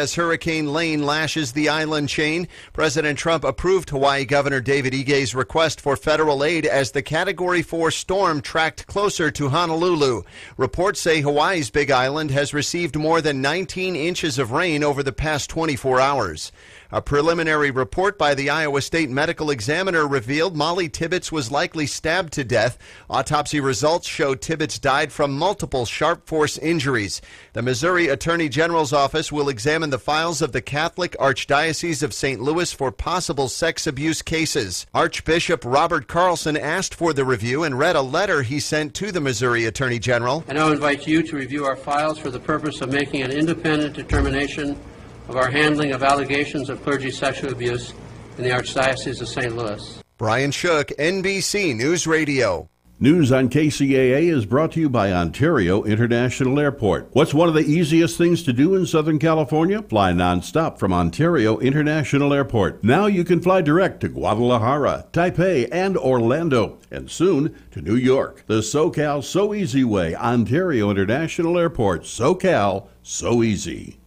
As Hurricane Lane lashes the island chain, President Trump approved Hawaii Governor David Ige's request for federal aid as the Category 4 storm tracked closer to Honolulu. Reports say Hawaii's Big Island has received more than 19 inches of rain over the past 24 hours. A preliminary report by the Iowa State Medical Examiner revealed Molly Tibbetts was likely stabbed to death. Autopsy results show Tibbetts died from multiple sharp force injuries. The Missouri Attorney General's office will examine the files of the Catholic Archdiocese of St. Louis for possible sex abuse cases. Archbishop Robert Carlson asked for the review and read a letter he sent to the Missouri Attorney General. I now invite you to review our files for the purpose of making an independent determination of our handling of allegations of clergy sexual abuse in the Archdiocese of St. Louis. Brian Shook, NBC News Radio. News on KCAA is brought to you by Ontario International Airport. What's one of the easiest things to do in Southern California? Fly nonstop from Ontario International Airport. Now you can fly direct to Guadalajara, Taipei, and Orlando, and soon to New York. The SoCal So Easy way. Ontario International Airport. SoCal So Easy.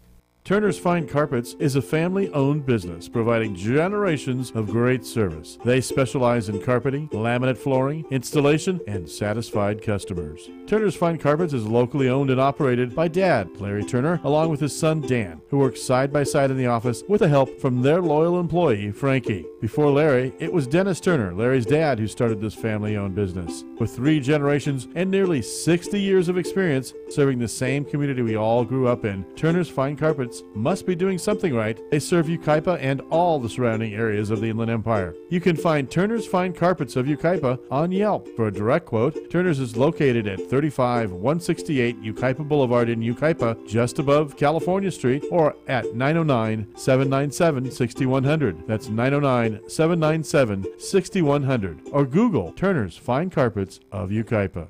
Turner's Fine Carpets is a family-owned business providing generations of great service. They specialize in carpeting, laminate flooring, installation, and satisfied customers. Turner's Fine Carpets is locally owned and operated by Dad, Larry Turner, along with his son, Dan, who works side by side in the office with the help from their loyal employee, Frankie. Before Larry, it was Dennis Turner, Larry's dad, who started this family-owned business. With 3 generations and nearly 60 years of experience serving the same community we all grew up in, Turner's Fine Carpets must be doing something right. They serve Yucaipa and all the surrounding areas of the Inland Empire. You can find Turner's Fine Carpets of Yucaipa on Yelp. For a direct quote, Turner's is located at 35168 Yucaipa Boulevard in Yucaipa, just above California Street, or at 909-797-6100. That's 909-797-6100. Or Google Turner's Fine Carpets of Yucaipa.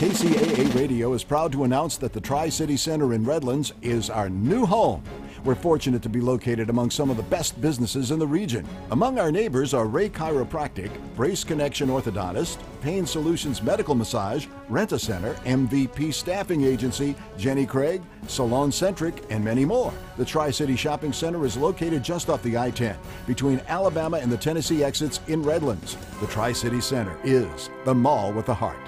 KCAA Radio is proud to announce that the Tri-City Center in Redlands is our new home. We're fortunate to be located among some of the best businesses in the region. Among our neighbors are Ray Chiropractic, Brace Connection Orthodontist, Pain Solutions Medical Massage, Rent-A-Center, MVP Staffing Agency, Jenny Craig, Salon Centric, and many more. The Tri-City Shopping Center is located just off the I-10 between Alabama and the Tennessee exits in Redlands. The Tri-City Center is the mall with a heart.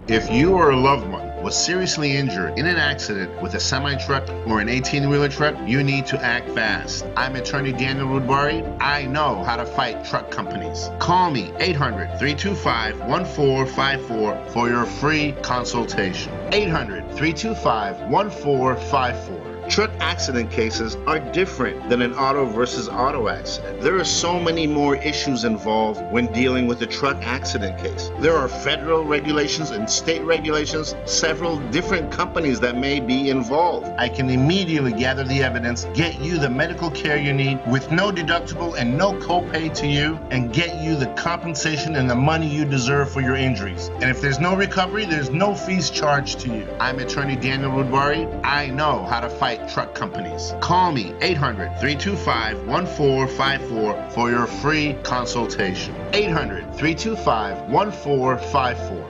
If you or a loved one was seriously injured in an accident with a semi-truck or an 18-wheeler truck, you need to act fast. I'm attorney Daniel Rudbari. I know how to fight truck companies. Call me 800-325-1454 for your free consultation. 800-325-1454. Truck accident cases are different than an auto versus auto accident. There are so many more issues involved when dealing with a truck accident case. There are federal regulations and state regulations, several different companies that may be involved. I can immediately gather the evidence, get you the medical care you need with no deductible and no copay to you, and get you the compensation and the money you deserve for your injuries. And if there's no recovery, there's no fees charged to you. I'm attorney Daniel Rudbari. I know how to fight truck companies. Call me 800-325-1454 for your free consultation. 800-325-1454.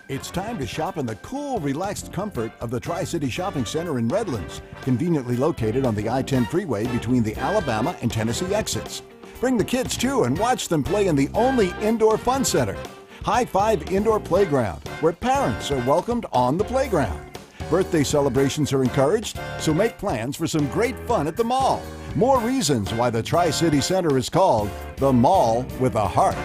It's time to shop in the cool, relaxed comfort of the Tri-City Shopping Center in Redlands, conveniently located on the I-10 freeway between the Alabama and Tennessee exits. Bring the kids too and watch them play in the only indoor fun center, High Five Indoor Playground, where parents are welcomed on the playground. Birthday celebrations are encouraged, so make plans for some great fun at the mall. More reasons why the Tri-City Center is called the Mall with a Heart.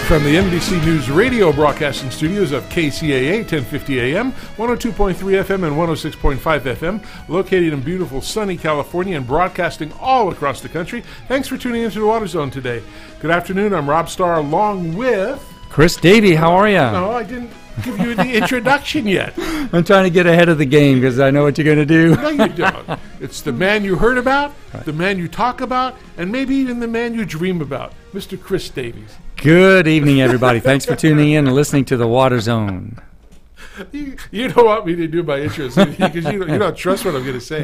From the NBC News Radio broadcasting studios of KCAA 1050 AM, 102.3 FM and 106.5 FM, located in beautiful sunny California and broadcasting all across the country. Thanks for tuning into the Water Zone today. Good afternoon. I'm Rob Starr along with Chris Davey. How are you? No, I didn't. give you the introduction yet. I'm trying to get ahead of the game because I know what you're going to do. No, you don't. It's the man you heard about, the man you talk about, and maybe even the man you dream about, Mr. Chris Davies. Good evening, everybody. Thanks for tuning in and listening to The Water Zone. You don't want me to do my intros because you don't trust what I'm going to say.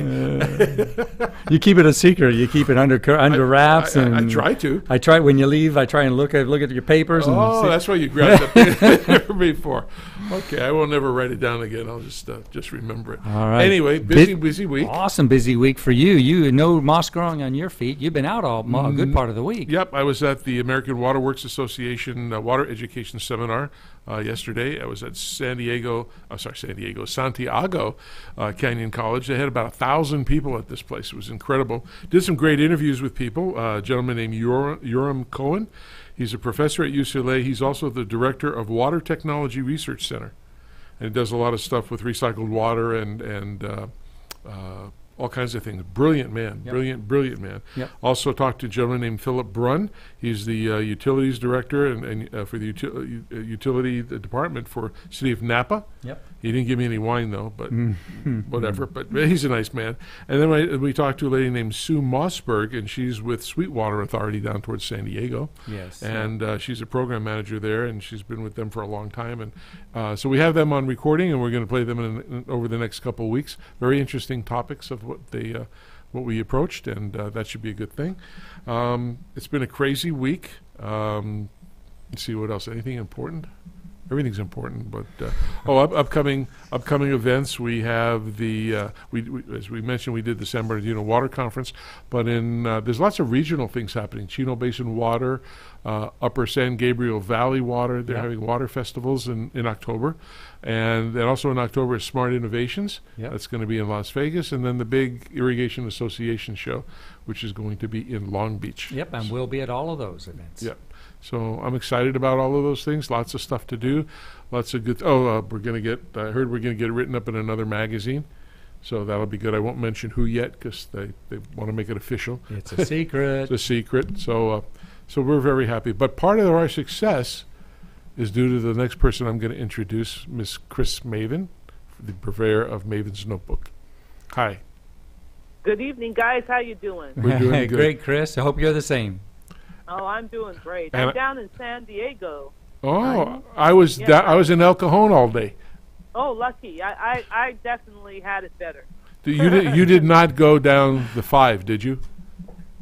You keep it a secret. You keep it under wraps. I try to. I try when you leave. I try and look at your papers. Oh, and that's what you grabbed the pen before. Okay, I will never write it down again. I'll just remember it. All right. Anyway, busy week. Awesome busy week for you. You no moss growing on your feet. You've been out a good part of the week. Yep, I was at the American Waterworks Association Water Education Seminar yesterday. I was at Santiago Canyon College. They had about 1,000 people at this place. It was incredible. Did some great interviews with people. A gentleman named Yoram Cohen. He's a professor at UCLA. He's also the director of Water Technology Research Center. And he does a lot of stuff with recycled water and all kinds of things. Brilliant man. Yep. Brilliant man. Yep. Also talked to a gentleman named Philip Brunn. He's the utilities director and for the utility department for City of Napa. Yep. He didn't give me any wine, though, but whatever. But he's a nice man. And then we talked to a lady named Sue Mossberg, and she's with Sweetwater Authority down towards San Diego. Yes. And she's a program manager there, and she's been with them for a long time. And so we have them on recording, and we're going to play them over the next couple of weeks. Very interesting topics of what we approached, and that should be a good thing. It's been a crazy week. Let's see what else. Anything important? Everything's important, but upcoming events. We have the as we mentioned, we did the San Bernardino Water Conference, but there's lots of regional things happening. Chino Basin Water, Upper San Gabriel Valley Water. They're having water festivals in October, and then also in October is Smart Innovations. Yep. That's going to be in Las Vegas, and then the big Irrigation Association show, which is going to be in Long Beach. Yep, and we'll be at all of those events. Yep. So I'm excited about all of those things. Lots of stuff to do. Lots of good. we're going to get. I heard we're going to get it written up in another magazine. So that'll be good. I won't mention who yet because they want to make it official. It's a secret. It's a secret. So we're very happy. But part of our success is due to the next person I'm going to introduce, Miss Chris Maven, the purveyor of Maven's Notebook. Hi. Good evening, guys. How you doing? We're doing good. Great, Chris. I hope you're the same. Oh, I'm doing great. And I'm down in San Diego. Oh, I was in El Cajon all day. Oh, lucky. I definitely had it better. You did not go down the 5, did you?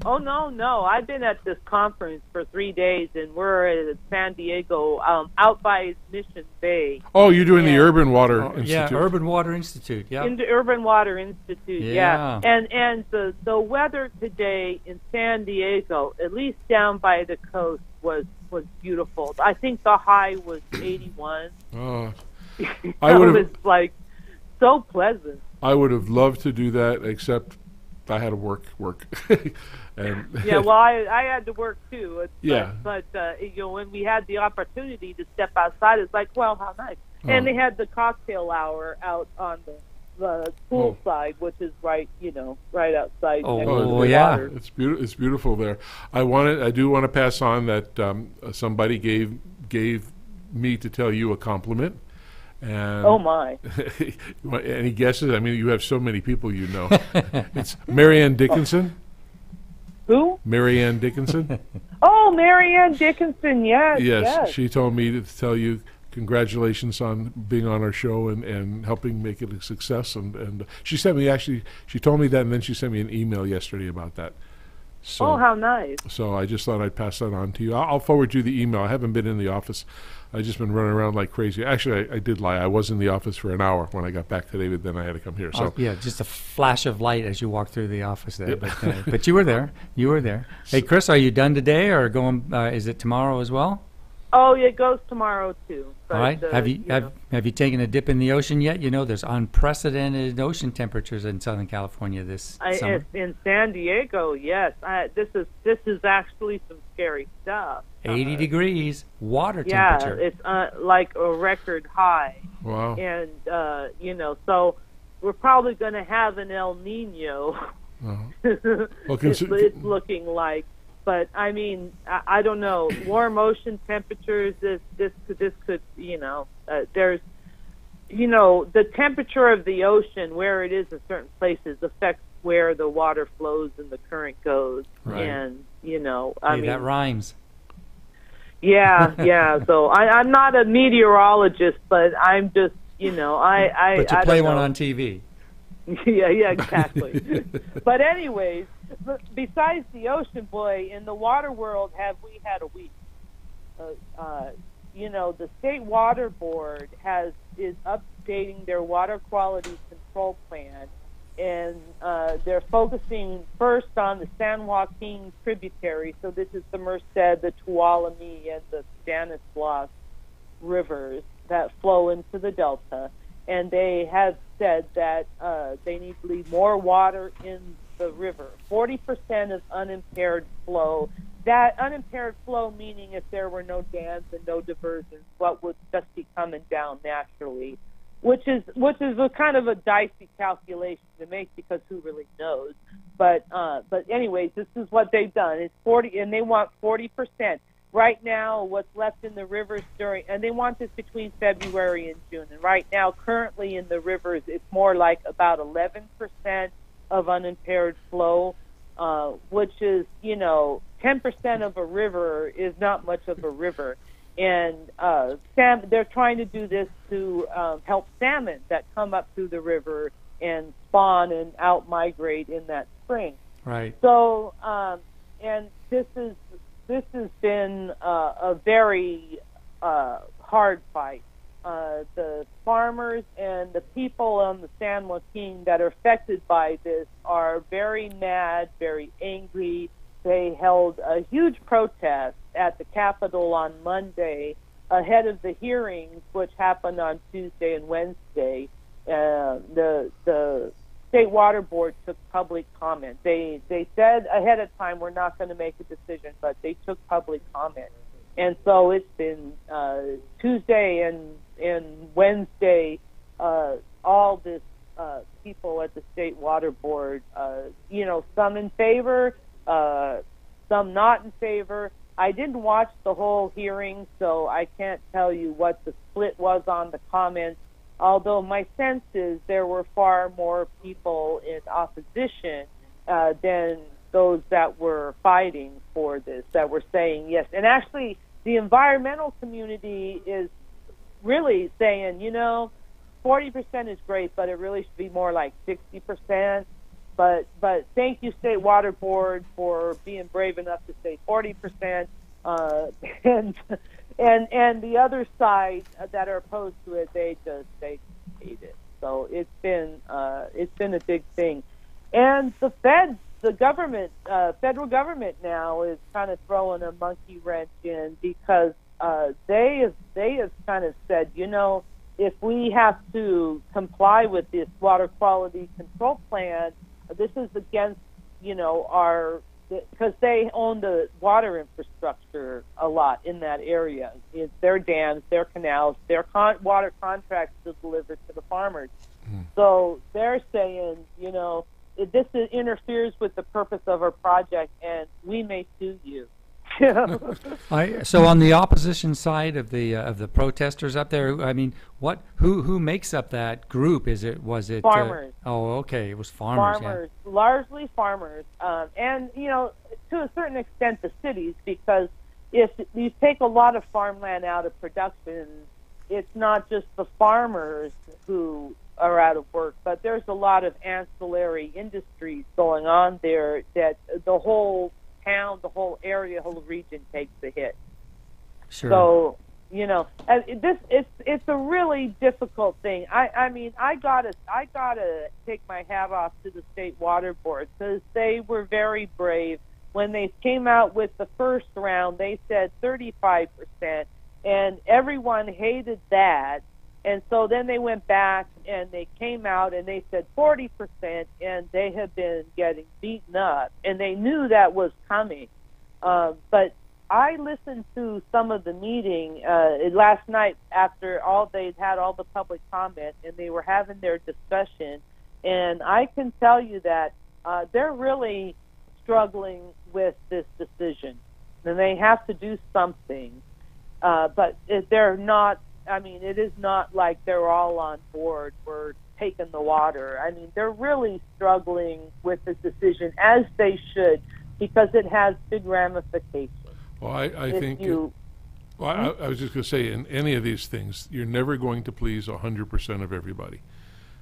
Oh, no. I've been at this conference for 3 days, and we're at San Diego, out by Mission Bay. Oh, you're doing the Urban Water Institute. Yeah, Urban Water Institute. Yeah. In the Urban Water Institute, Yeah. And the weather today in San Diego, at least down by the coast, was beautiful. I think the high was 81. Oh, It was like so pleasant. I would have loved to do that, except I had to work. And Yeah, well, I had to work too. Yeah. But when we had the opportunity to step outside, it's like, well, how nice. And they had the cocktail hour out on the pool side, which is right outside. next to the water. It's beautiful there. I do want to pass on that somebody gave me to tell you a compliment. And oh my! Any guesses? I mean, you have so many people you know. It's Marianne Dickinson. Who? Marianne Dickinson. Oh, Marianne Dickinson. Yes. She told me to tell you congratulations on being on our show and helping make it a success. And she sent me she told me that, and then she sent me an email yesterday about that. So, how nice. So I just thought I'd pass that on to you. I'll forward you the email. I haven't been in the office. I've just been running around like crazy. Actually, I did lie. I was in the office for an hour when I got back today, but then I had to come here. So just a flash of light as you walked through the office there. But you were there. You were there. Hey, Chris, are you done today or going? Is it tomorrow as well? Oh, it goes tomorrow too. But, all right. Have you taken a dip in the ocean yet? You know, there's unprecedented ocean temperatures in Southern California this summer. In San Diego, yes. This is actually some scary stuff. 80 degrees water temperature. Yeah, it's like a record high. Wow. And so we're probably going to have an El Nino. Well, it's looking like. But I mean, I don't know. Warm ocean temperatures. This could there's the temperature of the ocean where it is in certain places affects where the water flows and the current goes. Right. And I mean that rhymes. Yeah. So I'm not a meteorologist, but I'm just But you play one on TV. yeah, exactly. But anyways, besides the ocean, boy, in the water world, have we had a week? The State Water Board is updating their water quality control plan, and they're focusing first on the San Joaquin tributary. So this is the Merced, the Tuolumne, and the Stanislaus rivers that flow into the Delta. And they have said that they need to leave more water in the river. 40% of unimpaired flow. That unimpaired flow meaning if there were no dams and no diversions, what would just be coming down naturally, which is a kind of a dicey calculation to make because who really knows. But anyways, this is what they've done. It's 40, and they want 40%. Right now, what's left in the rivers and they want this between February and June. And right now, currently in the rivers, it's more like about 11% of unimpaired flow, which is, 10% of a river is not much of a river. And they're trying to do this to help salmon that come up through the river and spawn and out-migrate in that spring. Right. So, and this has been a very hard fight. The farmers and the people on the San Joaquin that are affected by this are very mad, very angry. They held a huge protest at the Capitol on Monday ahead of the hearings, which happened on Tuesday and Wednesday. The State Water Board took public comment. They said ahead of time we're not going to make a decision, but they took public comment. And so it's been Tuesday and Wednesday, all this people at the State Water Board, some in favor, some not in favor. I didn't watch the whole hearing, so I can't tell you what the split was on the comments, although my sense is there were far more people in opposition than those that were fighting for this, that were saying yes. And actually, the environmental community is really saying, 40% is great, but it really should be more like 60%. But thank you, State Water Board, for being brave enough to say 40%. And the other side that are opposed to it, they hate it. So it's been a big thing. And the feds, the government, federal government now is kind of throwing a monkey wrench in because they have kind of said, if we have to comply with this water quality control plan, this is against, because they own the water infrastructure a lot in that area. It's their dams, their canals, their water contracts to deliver to the farmers. So they're saying, this interferes with the purpose of our project, and we may sue you. So on the opposition side of the protesters up there, I mean, who makes up that group? Was it farmers? Okay, it was farmers. Farmers, yeah. Largely farmers, and to a certain extent the cities, because if you take a lot of farmland out of production, it's not just the farmers who are out of work, but there's a lot of ancillary industries going on there that the whole town, the whole area, whole region takes the hit. Sure. So, it's a really difficult thing. I mean, I gotta take my hat off to the State Water Board because they were very brave. When they came out with the first round, they said 35%, and everyone hated that. And so then they went back and they came out and they said 40%, and they have been getting beaten up, and they knew that was coming. But I listened to some of the meeting last night after they'd had all the public comment, and they were having their discussion. And I can tell you that they're really struggling with this decision, and they have to do something. But they're not. I mean, it is not like they're all on board. We're taking the water. I mean, they're really struggling with this decision, as they should, because it has big ramifications. Well, I think. I was just going to say, in any of these things, you're never going to please 100% of everybody.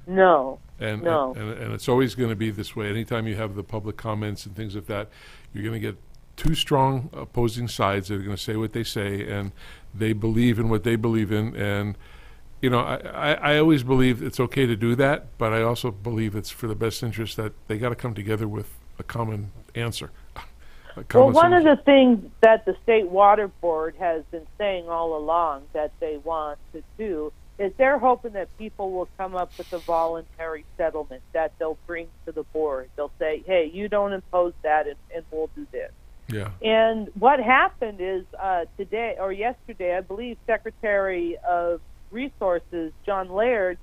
No. And it's always going to be this way. Anytime you have the public comments and things like that, you're going to get two strong opposing sides that are going to say what they say, and they believe in what they believe in. And, you know, I always believe it's okay to do that, but I also believe it's for the best interest that they got to come together with a common answer. Well, one of the things that the State Water Board has been saying all along that they want to do is they're hoping that people will come up with a voluntary settlement that they'll bring to the board. They'll say, hey, you don't impose that, and we'll do this. Yeah. And what happened is today or yesterday, I believe Secretary of Resources, John Laird,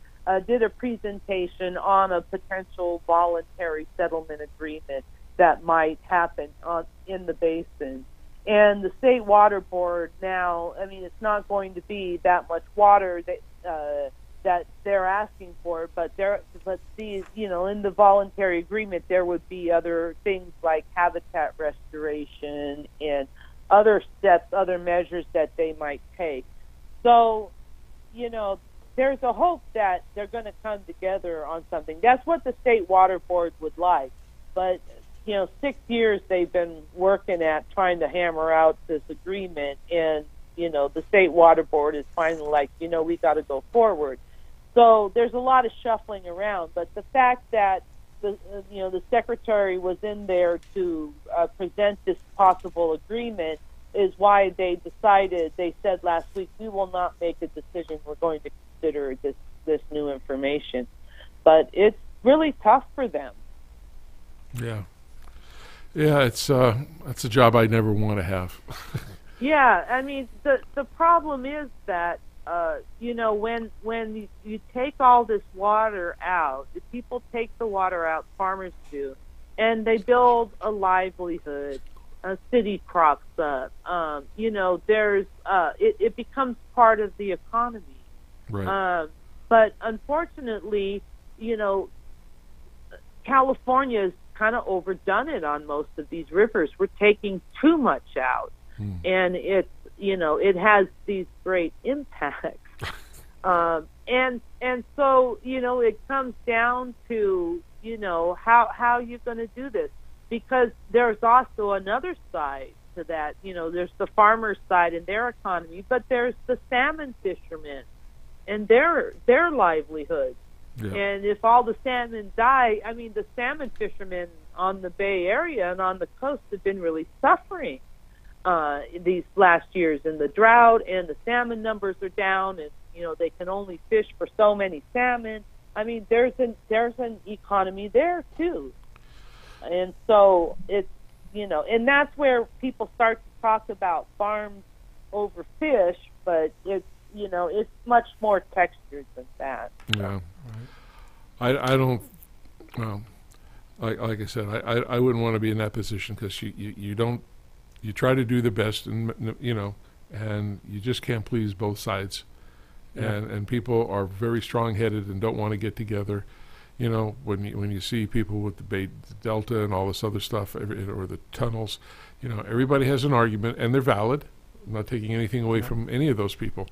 did a presentation on a potential voluntary settlement agreement that might happen in the basin. And the State Water Board now, I mean, it's not going to be that much water that they're asking for, but these, you know, in the voluntary agreement, there would be other things like habitat restoration and other steps, other measures that they might take. So, you know, there's a hope that they're going to come together on something. That's what the State Water Board would like. But, you know, 6 years they've been working at trying to hammer out this agreement, and, you know, the State Water Board is finally like, you know, we got to go forward. So there's a lot of shuffling around, but the fact that the secretary was in there to present this possible agreement is why they said last week, we will not make a decision. We're going to consider this new information. But it's really tough for them. Yeah. Yeah, it's a job I never want to have. Yeah, I mean, the problem is that, you know, when you take all this water out, if people take the water out, farmers do, and they build a livelihood, a city crops up, you know, there's it becomes part of the economy. Right. But unfortunately, you know, California's kind of overdone it on most of these rivers. We're taking too much out, and it's, you know, it has these great impacts. And so, you know, it comes down to, you know, how you're going to do this, because there's also another side to that. You know, there's the farmer side and their economy, but there's the salmon fishermen and their livelihood. Yeah. And if all the salmon die, I mean, the salmon fishermen on the Bay Area and on the coast have been really suffering these last years in the drought, and the salmon numbers are down, and, you know, they can only fish for so many salmon. I mean, there's an economy there too. And so it's, you know, and that's where people start to talk about farms over fish, but it's, you know, it's much more textured than that. Yeah. I don't, well, like I said, I wouldn't want to be in that position, because you don't, you try to do the best, and, you know, and you just can't please both sides. Yeah. And people are very strong-headed and don't want to get together. You know, when you see people with the Bay Delta and all this other stuff, or the tunnels, you know, everybody has an argument, and they're valid. I'm not taking anything away from any of those people,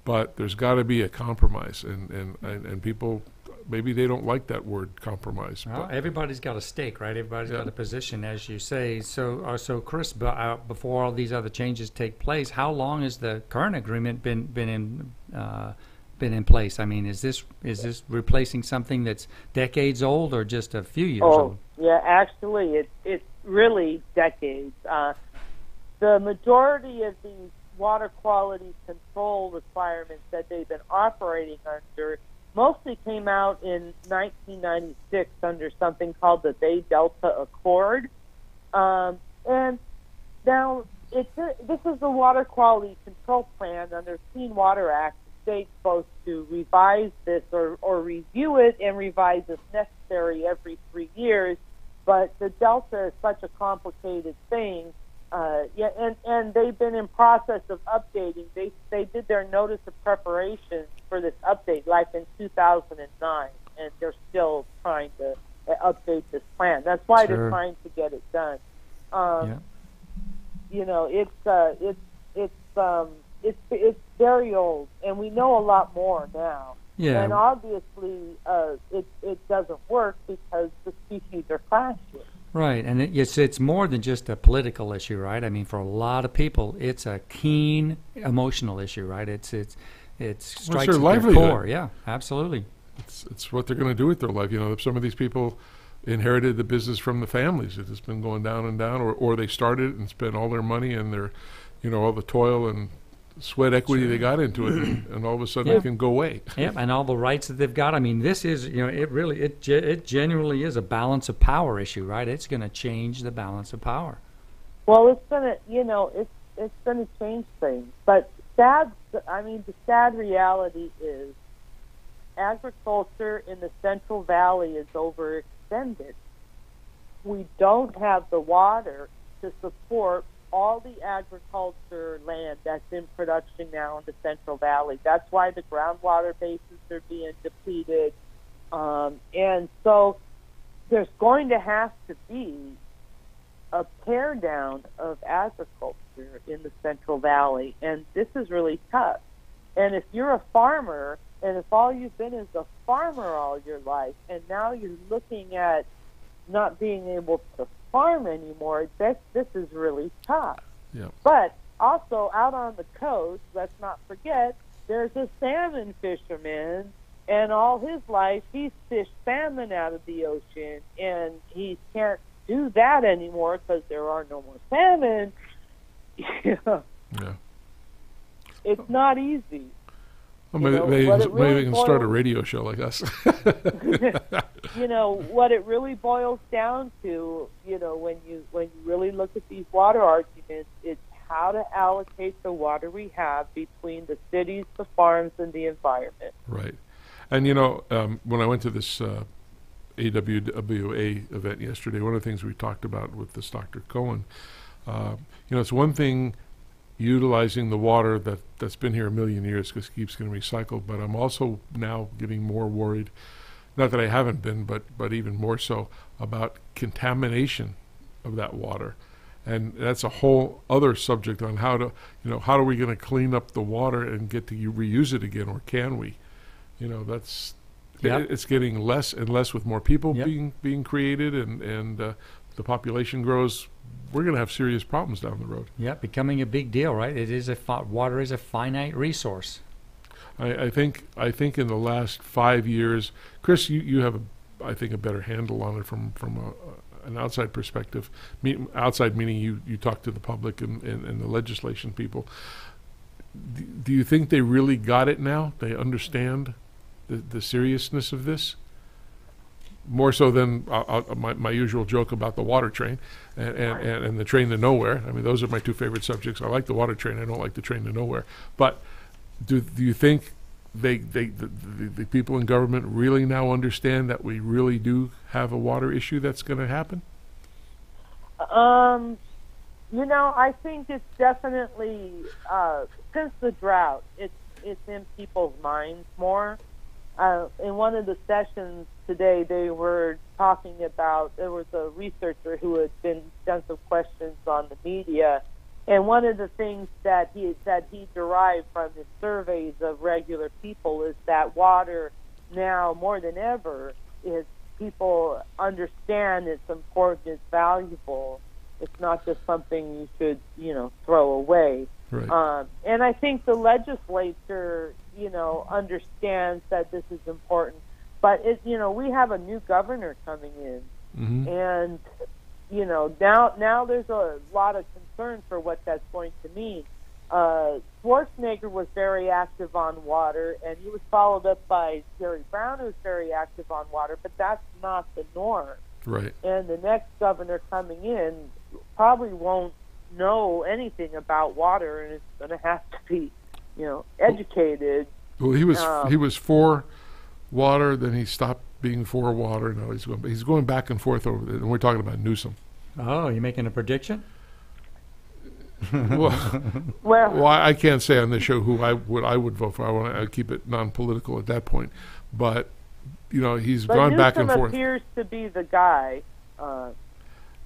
but there's got to be a compromise, and people, maybe they don't like that word, compromise. Well, everybody's got a stake, right? Everybody's got a position, as you say. So Chris, before all these other changes take place, how long has the current agreement been in place? I mean, is this replacing something that's decades old, or just a few years old? Yeah, actually, it's really decades. The majority of these water quality control requirements that they've been operating under mostly came out in 1996 under something called the Bay Delta Accord. And now this is the Water Quality Control Plan under Clean Water Act. The state's supposed to revise this or review it and revise if necessary every 3 years. But the Delta is such a complicated thing. And they've been in process of updating. They did their notice of preparation for this update like in 2009, and they're still trying to update this plan. That's why they're trying to get it done. You know, it's very old, and we know a lot more now. Yeah. And obviously, it doesn't work because the species are clashing. Right, and it's more than just a political issue, right? I mean, for a lot of people, it's a keen emotional issue, right? It strikes their at livelihood. their core. Yeah, absolutely. It's what they're going to do with their life. You know, some of these people inherited the business from the families. It's been going down and down, or they started and spent all their money and their, you know, all the toil and sweat equity they got into it, and all of a sudden it can go away. Yeah, and all the rights that they've got. I mean, this is, you know, it genuinely is a balance of power issue, right? It's going to change the balance of power. Well, it's gonna, you know, it's gonna change things. But the sad reality is agriculture in the Central Valley is overextended. We don't have the water to support all the agriculture land that's in production now in the Central Valley. That's why the groundwater bases are being depleted. And so there's going to have to be a tear down of agriculture in the Central Valley. And this is really tough. And if you're a farmer, and if all you've been is a farmer all your life, and now you're looking at not being able to farm anymore, this is really tough. Yeah. But also out on the coast, let's not forget, there's a salmon fisherman, and all his life he's fished salmon out of the ocean, and he can't do that anymore because there are no more salmon. Yeah. It's not easy. Well, maybe they can start a radio show like us. You know, what it really boils down to, you know, when you really look at these water arguments, it's how to allocate the water we have between the cities, the farms, and the environment. Right. And, you know, when I went to this AWWA event yesterday, one of the things we talked about with this Dr. Cohen, you know, it's one thing utilizing the water that's been here a million years because it keeps getting recycled, but I'm also now getting more worried, not that I haven't been, but even more so about contamination of that water. And that's a whole other subject on how to, you know, how are we going to clean up the water and get to reuse it again, or can we? You know, it's getting less and less with more people being created, and the population grows. We're going to have serious problems down the road. Yeah, becoming a big deal, right? It is water is a finite resource. I think in the last 5 years, Chris, you have I think a better handle on it from an outside perspective. Outside meaning you talk to the public and the legislation people. Do you think they really got it now? They understand the seriousness of this? More so than my usual joke about the water train and the train to nowhere. I mean, those are my two favorite subjects. I like the water train. I don't like the train to nowhere. But do you think the people in government really now understand that we really do have a water issue that's going to happen? You know, I think it's definitely since the drought, it's in people's minds more. In one of the sessions today, they were talking about, there was a researcher who had done some questions on the media, and one of the things that he derived from his surveys of regular people is that water now more than ever is, people understand it's important, it's valuable. It's not just something you should, you know, throw away. Right. And I think the legislature, you know, understands that this is important. But you know, we have a new governor coming in, and you know, now there's a lot of concern for what that's going to mean. Schwarzenegger was very active on water, and he was followed up by Jerry Brown, who's very active on water. But that's not the norm. Right. And the next governor coming in probably won't know anything about water, and it's going to have to be, you know, educated. Well, he was for water, then he stopped being for water. No, he's going back and forth over it, and we're talking about Newsom. Oh, you making a prediction? Well, I can't say on this show who I would vote for. I want to keep it non-political at that point, but he's gone back and forth. Appears to be the guy.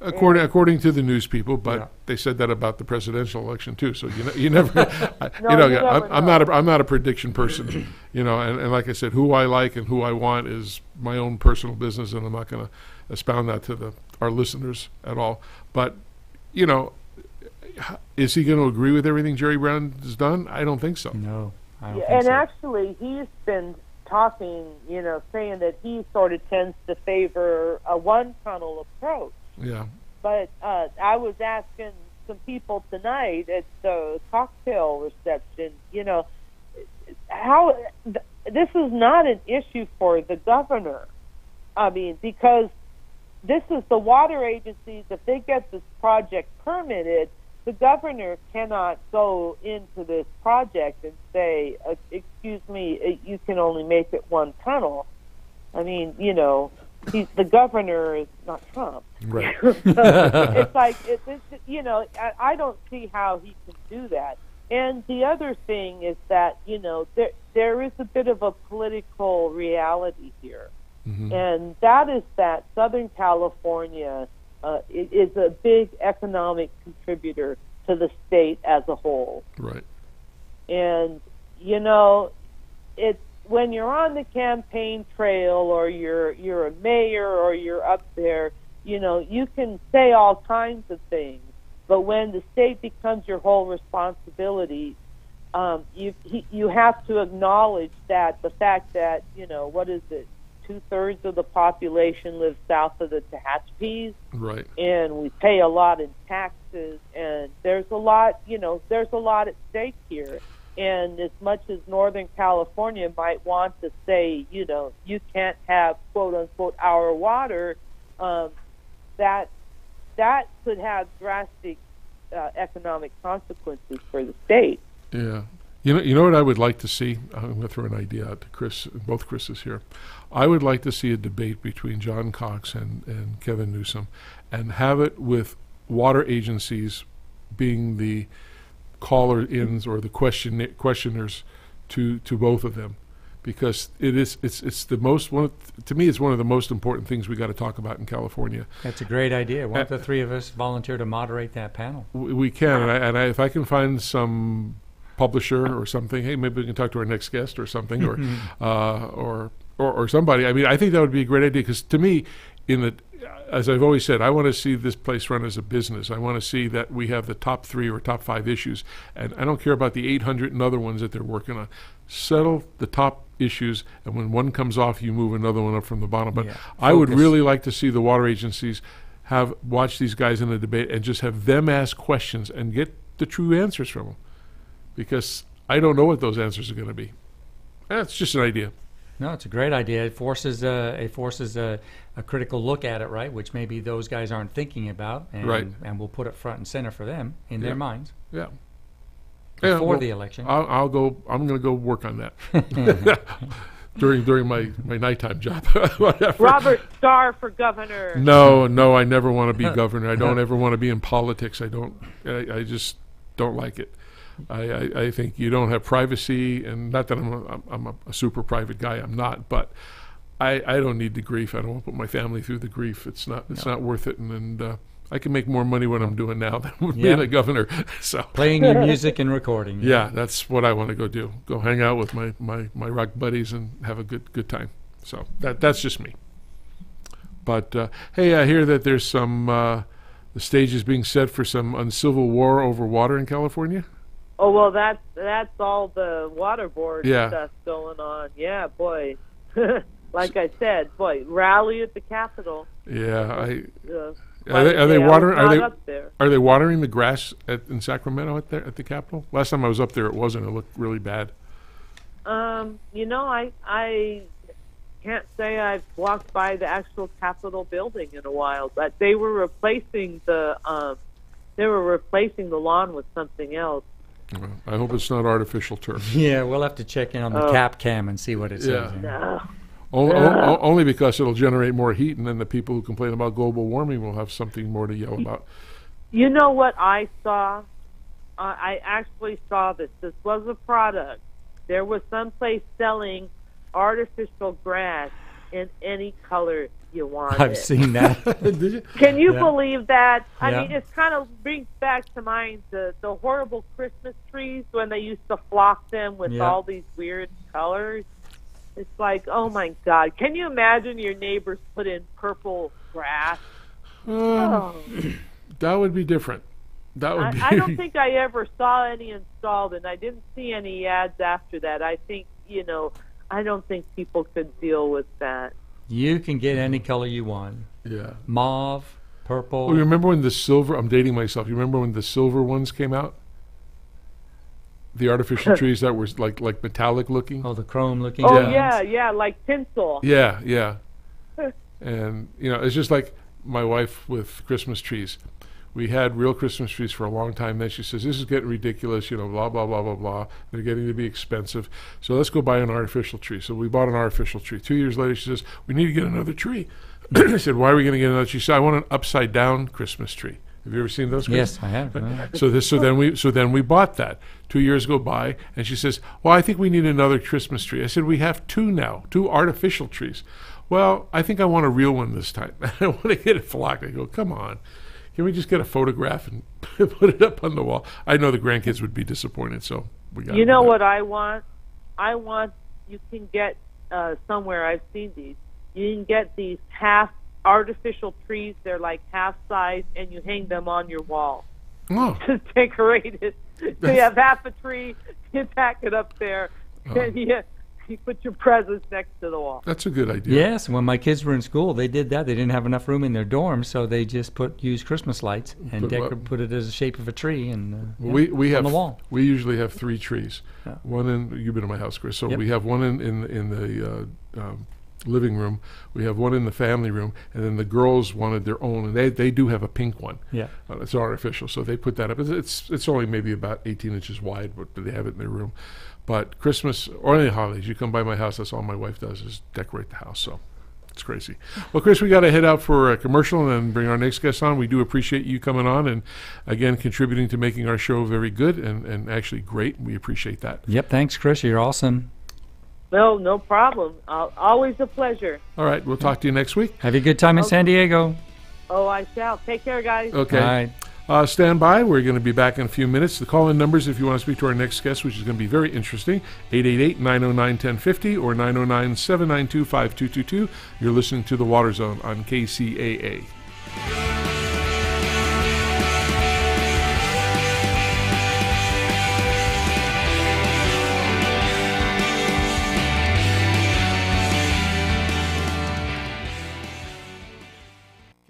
According to the news people, but they said that about the presidential election too. So you never, I'm not a prediction person, and like I said, who I like and who I want is my own personal business, and I'm not going to expound that to our listeners at all. But is he going to agree with everything Jerry Brown has done? I don't think so. No, I don't think and so. actually, he's been talking, saying that he sort of tends to favor a one-tunnel approach. Yeah. But I was asking some people tonight at the cocktail reception, how this is not an issue for the governor. I mean, because this is the water agencies. If they get this project permitted, the governor cannot go into this project and say, excuse me, you can only make it one tunnel. I mean, the governor is not Trump. Right. It's like, I don't see how he can do that. And the other thing is that, there is a bit of a political reality here. Mm-hmm. And that is that Southern California is a big economic contributor to the state as a whole. Right. And, it's when you're on the campaign trail or you're a mayor or you're up there, you can say all kinds of things. But when the state becomes your whole responsibility, you have to acknowledge that the fact that, 2/3 of the population lives south of the Tehachapi's. Right. And we pay a lot in taxes, and there's a lot at stake here. And as much as Northern California might want to say, you can't have quote unquote our water, that could have drastic economic consequences for the state. Yeah. You know what I would like to see? I'm going to throw an idea out to Chris, both Chris's here. I would like to see a debate between John Cox and Kevin Newsom, and have it with water agencies being the caller-ins or the questioners to both of them, because it's the most to me it's one of the most important things we got to talk about in California. That's a great idea. Why don't the three of us volunteer to moderate that panel? We can, and if I can find some publisher or something, hey, maybe we can talk to our next guest or something, or somebody. I mean, I think that would be a great idea, because to me, as I've always said, I want to see this place run as a business. I want to see that we have the top 3 or top 5 issues, and I don't care about the 800 and other ones that they're working on. Settle the top issues, and when one comes off, you move another one up from the bottom. But I would really like to see the water agencies watch these guys in a debate and just have them ask questions and get the true answers from them, because I don't know what those answers are going to be. That's just an idea. No, it's a great idea. It forces a critical look at it, right? Which maybe those guys aren't thinking about, and, right. And we'll put it front and center for them in their minds. Yeah. Before the election, I'll go. I'm going to go work on that during my nighttime job. Robert Starr for governor. No, I never want to be governor. I don't ever want to be in politics. I just don't like it. I think you don't have privacy, and not that I'm a super private guy. I'm not, but I don't need the grief. I don't want to put my family through the grief. It's not worth it. And I can make more money what I'm doing now than being a governor. So playing your music and recording. Yeah, that's what I want to go do. Go hang out with my rock buddies and have a good time. So that's just me. But hey, I hear that there's some the stage is being set for some uncivil war over water in California. Oh, well, that's all the water board stuff going on. Yeah, boy. Like I said, boy, rally at the Capitol. Yeah, are they watering? Are they watering the grass in Sacramento at the Capitol? Last time I was up there, it wasn't. It looked really bad. I can't say I've walked by the actual Capitol building in a while, but they were replacing the lawn with something else. Well, I hope it's not artificial turf. Yeah, we'll have to check in on the cap cam and see what it says. No. Only because it'll generate more heat, and then the people who complain about global warming will have something more to yell about. You know what I saw? I actually saw this. This was a product. There was someplace selling artificial grass in any color you wanted. I've seen that. Did you? Can you believe that? I Yeah. mean, it kind of brings back to mind the horrible Christmas trees when they used to flock them with all these weird colors. It's like, oh my God. Can you imagine your neighbors put in purple grass? That would be different. That would be. I don't think I ever saw any installed, and I didn't see any ads after that. I think, I don't think people could deal with that. You can get any color you want. Yeah. Mauve, purple. Oh, you remember when the silver? I'm dating myself. You remember when the silver ones came out? The artificial trees that were like metallic looking. Oh, the chrome looking. Oh, ones. yeah, like tinsel. Yeah. And it's just like my wife with Christmas trees. We had real Christmas trees for a long time. Then she says, "This is getting ridiculous. Blah blah blah blah blah. They're getting to be expensive. So let's go buy an artificial tree." So we bought an artificial tree. 2 years later, she says, "We need to get another tree." I said, "Why are we going to get another?" She said, "I want an upside down Christmas tree." Have you ever seen those? Yes, I have. So then we bought that. 2 years go by, and she says, "Well, I think we need another Christmas tree." I said, "We have two now, two artificial trees." "Well, I think I want a real one this time. I want to get it flocked." I go, "Come on. Can we just get a photograph and put it up on the wall?" I know the grandkids would be disappointed, so we got. You know what I want? You can get somewhere. I've seen these. You can get these half artificial trees. They're like half size, and you hang them on your wall to decorate it. So you have half a tree, you tack it up there, and you put your presents next to the wall. That's a good idea. Yes, when my kids were in school, they did that. They didn't have enough room in their dorm, so they just used Christmas lights and put it as a shape of a tree and we have on the wall. We usually have three trees. Yeah. One you've been to my house, Chris. So Yep. we have one in the living room. We have one in the family room, and then the girls wanted their own, and they do have a pink one. Yeah, it's artificial, so they put that up. It's only maybe about 18 inches wide, but they have it in their room. But Christmas or any holidays, you come by my house, that's all my wife does is decorate the house. So it's crazy. Well, Chris, we got to head out for a commercial and then bring our next guest on. We do appreciate you coming on and, again, contributing to making our show very good and actually great. We appreciate that. Yep, thanks, Chris. You're awesome. No problem. Always a pleasure. All right, we'll talk to you next week. Have a good time in San Diego. Oh, I shall. Take care, guys. Okay. All right. Stand by. We're going to be back in a few minutes. The call-in numbers, if you want to speak to our next guest, which is going to be very interesting, 888-909-1050 or 909-792-5222. You're listening to The Water Zone on KCAA.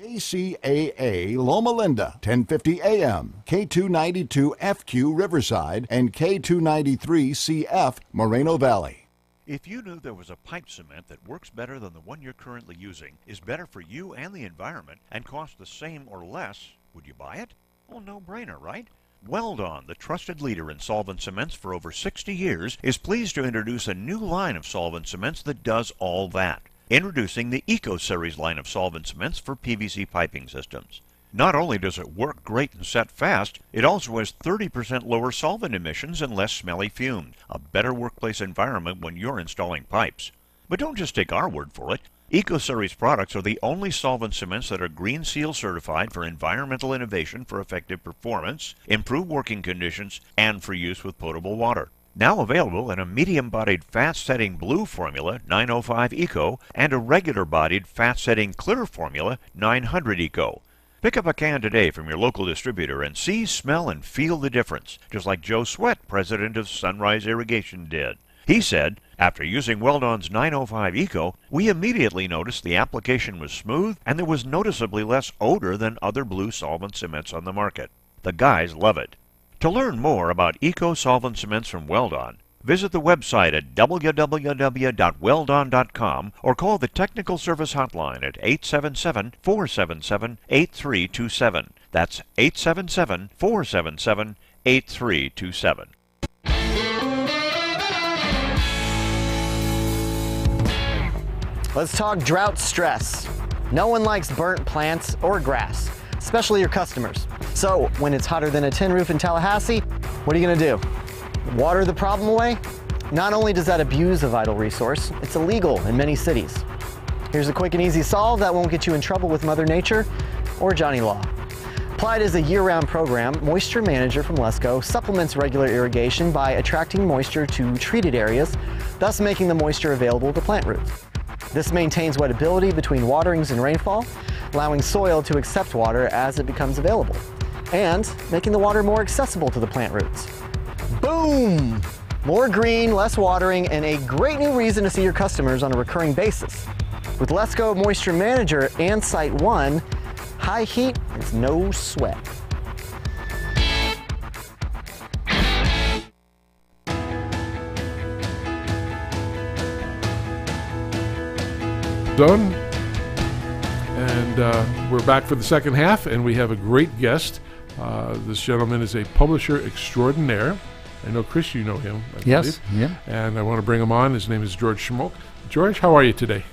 KCAA Loma Linda, 1050 AM, K292FQ Riverside, and K293CF Moreno Valley. If you knew there was a pipe cement that works better than the one you're currently using, is better for you and the environment, and costs the same or less, would you buy it? Oh, no-brainer, right? Weldon, the trusted leader in solvent cements for over 60 years, is pleased to introduce a new line of solvent cements that does all that. Introducing the Eco Series line of solvent cements for PVC piping systems. Not only does it work great and set fast, it also has 30% lower solvent emissions and less smelly fumes, a better workplace environment when you're installing pipes. But don't just take our word for it. Eco Series products are the only solvent cements that are Green Seal certified for environmental innovation for effective performance, improved working conditions, and for use with potable water. Now available in a medium-bodied fast-setting blue formula, 905 Eco, and a regular-bodied fast-setting clear formula, 900 Eco. Pick up a can today from your local distributor and see, smell, and feel the difference, just like Joe Sweat, president of Sunrise Irrigation, did. He said, after using Weldon's 905 Eco, we immediately noticed the application was smooth and there was noticeably less odor than other blue solvent cements on the market. The guys love it. To learn more about Eco Solvent Cements from Weldon, visit the website at www.weldon.com or call the Technical Service Hotline at 877-477-8327. That's 877-477-8327. Let's talk drought stress. No one likes burnt plants or grass, especially your customers. So when it's hotter than a tin roof in Tallahassee, what are you gonna do? Water the problem away? Not only does that abuse a vital resource, it's illegal in many cities. Here's a quick and easy solve that won't get you in trouble with Mother Nature or Johnny Law. Applied as a year-round program, Moisture Manager from Lesco supplements regular irrigation by attracting moisture to treated areas, thus making the moisture available to plant roots. This maintains wettability between waterings and rainfall, allowing soil to accept water as it becomes available, and making the water more accessible to the plant roots. Boom! More green, less watering, and a great new reason to see your customers on a recurring basis. With Lesco Moisture Manager and Site 1, high heat is no sweat. Done. And we're back for the second half, and we have a great guest. This gentleman is a publisher extraordinaire. I know, Chris, you know him. I Yes. believe. Yeah. And I want to bring him on. His name is George Schmoke. George, how are you today?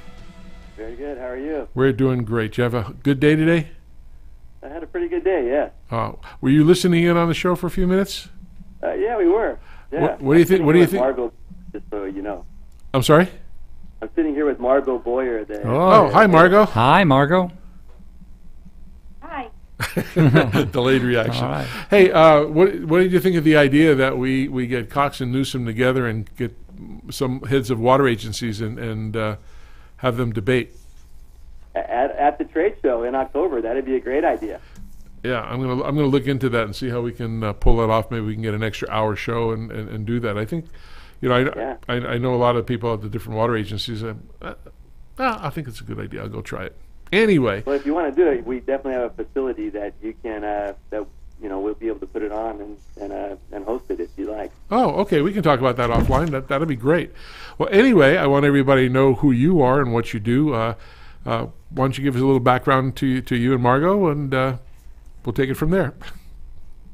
Very good. How are you? We're doing great. Did you have a good day today? I had a pretty good day, yeah. Were you listening in on the show for a few minutes? Yeah, we were. Yeah. What do you think? What do you think? Margot, just so you know. I'm sorry? I'm sitting here with Margot Boyer. Oh, hi, Margot. Hi, Margot. Hi. Delayed reaction. All right. Hey, what did you think of the idea that we get Cox and Newsom together and get some heads of water agencies and have them debate? At the trade show in October, that'd be a great idea. Yeah, I'm gonna look into that and see how we can pull that off. Maybe we can get an extra hour show and do that. I think, I know a lot of people at the different water agencies. I think it's a good idea. I'll go try it. Anyway. Well, if you want to do it, we definitely have a facility that you can we'll be able to put it on and host it if you like. Oh, okay. We can talk about that offline. That'd be great. Well, anyway, I want everybody to know who you are and what you do. Why don't you give us a little background to you and Margot, and we'll take it from there.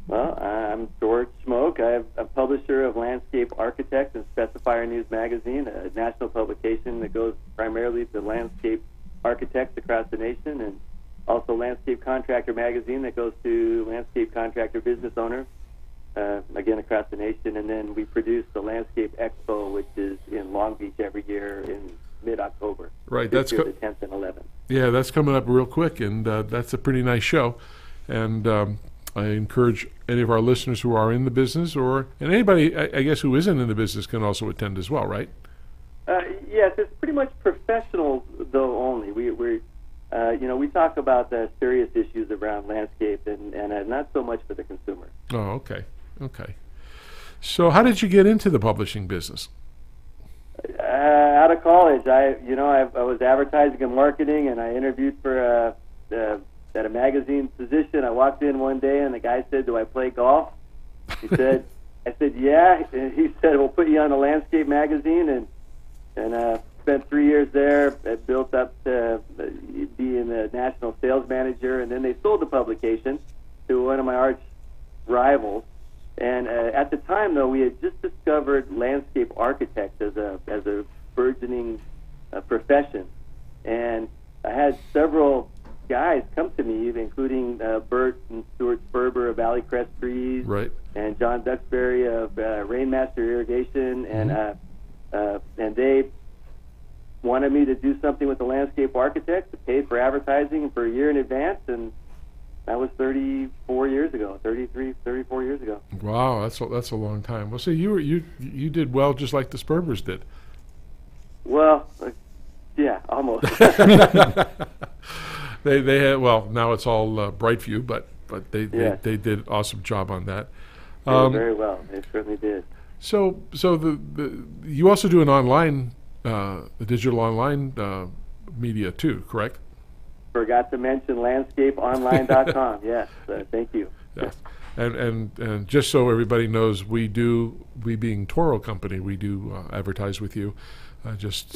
Well, I'm George Schmoke. I'm a publisher of Landscape Architect and Specifier News Magazine, a national publication that goes primarily to landscape architects across the nation, and also Landscape Contractor Magazine that goes to landscape contractor business owners, again across the nation. And then we produce the Landscape Expo, which is in Long Beach every year in mid-October. Right, that's the 10th and 11th. Yeah, that's coming up real quick, and that's a pretty nice show. And I encourage any of our listeners who are in the business, and anybody, I guess, who isn't in the business can also attend as well, right? Yes, it's pretty much professional, though, only. We talk about the serious issues around landscape and not so much for the consumer. Oh, okay. So how did you get into the publishing business? Out of college, I was advertising and marketing, and I interviewed for at a magazine position. I walked in one day, and the guy said, "Do I play golf?" He said, "I said, yeah." And he said, "We'll put you on a landscape magazine," and spent 3 years there. I built up to being the national sales manager, and then they sold the publication to one of my arch rivals. And at the time, though, we had just discovered landscape architect as a burgeoning profession, and I had several guys come to me, including Bert and Stuart Sperber of Valley Crest Trees, right, and John Duxbury of Rainmaster Irrigation, and they wanted me to do something with the landscape architect, to pay for advertising for a year in advance, and that was 34 years ago. Wow, that's a long time. Well, see, you did well, just like the Spurbers did. Well, yeah, almost. They had, well, now it's all Brightview, but they did an awesome job on that. Very well, they certainly did. So you also do an online, a digital online media too, correct? Forgot to mention landscapeonline.com. Yes, thank you. Yes. And just so everybody knows, we being Toro Company, we do advertise with you. Just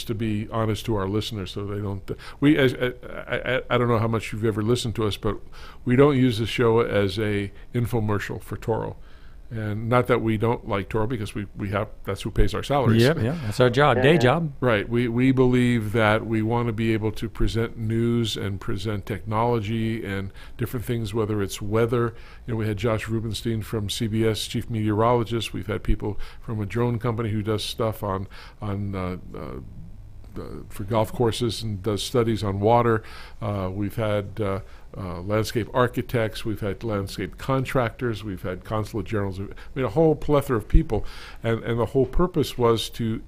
to be honest to our listeners, so they don't. I don't know how much you've ever listened to us, but we don't use the show as a infomercial for Toro. And not that we don't like Toro, because we have, that's who pays our salaries. Yeah, that's our job, day job. Right. We believe that we want to be able to present news and present technology and different things, whether it's weather. We had Josh Rubenstein from CBS, chief meteorologist. We've had people from a drone company who does stuff on for golf courses and does studies on water. We've had landscape architects, we've had landscape contractors, we've had consulate generals, a whole plethora of people. And the whole purpose was to